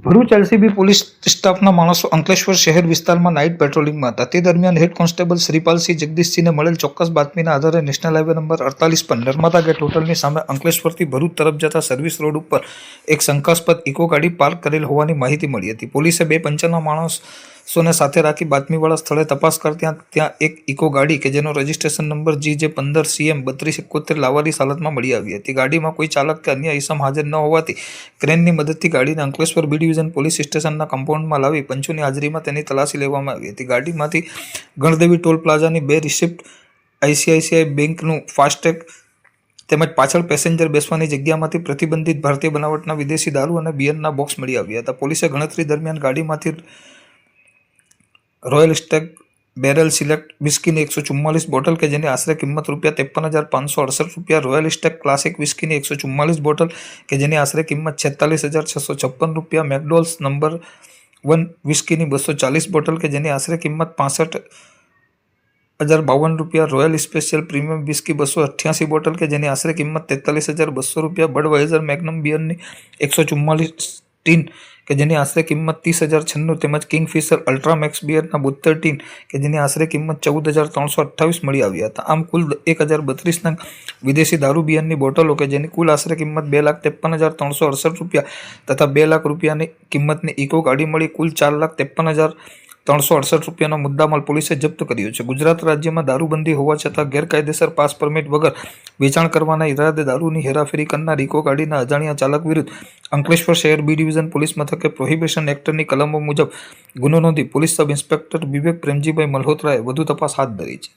Bharuch LCB police સ્ટાફના માણસો અંકલેશ્વર શહેર વિસ્તારમાં નાઇટ પેટ્રોલિંગમાં હતા. તે દરમિયાન હેડ કોન્સ્ટેબલ શ્રીપાલસિંહ જગદીશસિંહને મળેલ ચોક્કસ બાતમીના આધારે નેશનલ હાઈવે નંબર 48 પર નર્મદા ગેટ હોટલની સામે અંકલેશ્વરથી ભરૂચ તરફ જતા સર્વિસ રોડ ઉપર એક શંકાસ્પદ ઇકો ગાડી પાર્ક કરેલ હોવાની માહિતી મળી હતી. પોલીસે 2 પંચના માણસોને સાથે રાખી બાતમીવાળા સ્થળે તપાસ કરતા ત્યાં એક ઇકો ગાડી કે જેનો રજિસ્ટ્રેશન નંબર GJ15CM 3271 લાવારીસ હાલતમાં મળી આવી હતી. ગાડીમાં કોઈ ચાલક કે અન્ય ઇસમ હાજર ન હોવાથી ક્રેનની મદદથી ગાડીને અંકલેશ્વર બી ડિવિઝન પોલીસ સ્ટેશનના કમ્પાઉન્ડમાં લાવી પંચોની હાજરીમાં તેની તલાશી લેવામાં આવી હતી. ગાડીમાંથી ગણદેવી ટોલ પ્લાઝાની 2 રિસિપ્ટ, ICICI બેંકનું ફાસ્ટેગ તેમજ પાછળ પેસેન્જર બેસવાની જગ્યામાંથી પ્રતિબંધિત ભારતીય બનાવટના વિદેશી દારૂ અને બિયરના બોક્સ મળી આવ્યા હતા. પોલીસે ગણતરી દરમિયાન ગાડીમાંથી રોયલ સ્ટેગ બેરલ સિલેક્ટ વિસ્કીની 144 બોટલ કે જેની આશરે કિંમત ₹53,568, રોયલ સ્ટેગ ક્લાસિક વિસ્કીની 144 બોટલ કે જેની આશરે કિંમત ₹46,656, મેકડોલ્સ નંબર 1 વિસ્કીની 240 બોટલ કે જેની આશરે કિંમત ₹65,052, royal special premium whisky 288 bottle કે જેની આશરે કિંમત ₹43,200, બડવાઇઝર મેગ્નમ બિયરની 144 ટીન કે જેની આશરે કિંમત ₹30,096 તેમજ કિંગફિશર અલ્ટ્રામેક્સ બિયરના 72 ટીન કે જેની આશરે કિંમત ₹14,328 મળી આવ્યા હતા. આમ કુલ 1,032 નંગ વિદેશી દારૂ બિયરની બોટલો કે જેની કુલ આશરે કિંમત ₹2,53,368 તથા ₹2,00,000ની કિંમતની ઇકો ગાડી મળી કુલ ₹4,53,368નો મુદ્દામાલ પોલીસે જપ્ત કર્યો છે. ગુજરાત રાજ્યમાં દારૂબંધી હોવા છતાં ગેરકાયદેસર પાસ પરમિટ વગર વેચાણ કરવાના ઈરાદે દારૂની હેરાફેરી કરનાર ઇકો ગાડીના અજાણ્યા ચાલક વિરુદ્ધ અંકલેશ્વર શહેર બી ડિવિઝન પોલીસ મથકે પ્રોહિબિશન એક્ટની કલમો મુજબ ગુનો નોંધી પોલીસ સબ ઇન્સ્પેક્ટર વિવેક પ્રેમજીભાઈ મલ્હોત્રાએ વધુ તપાસ હાથ ધરી છે.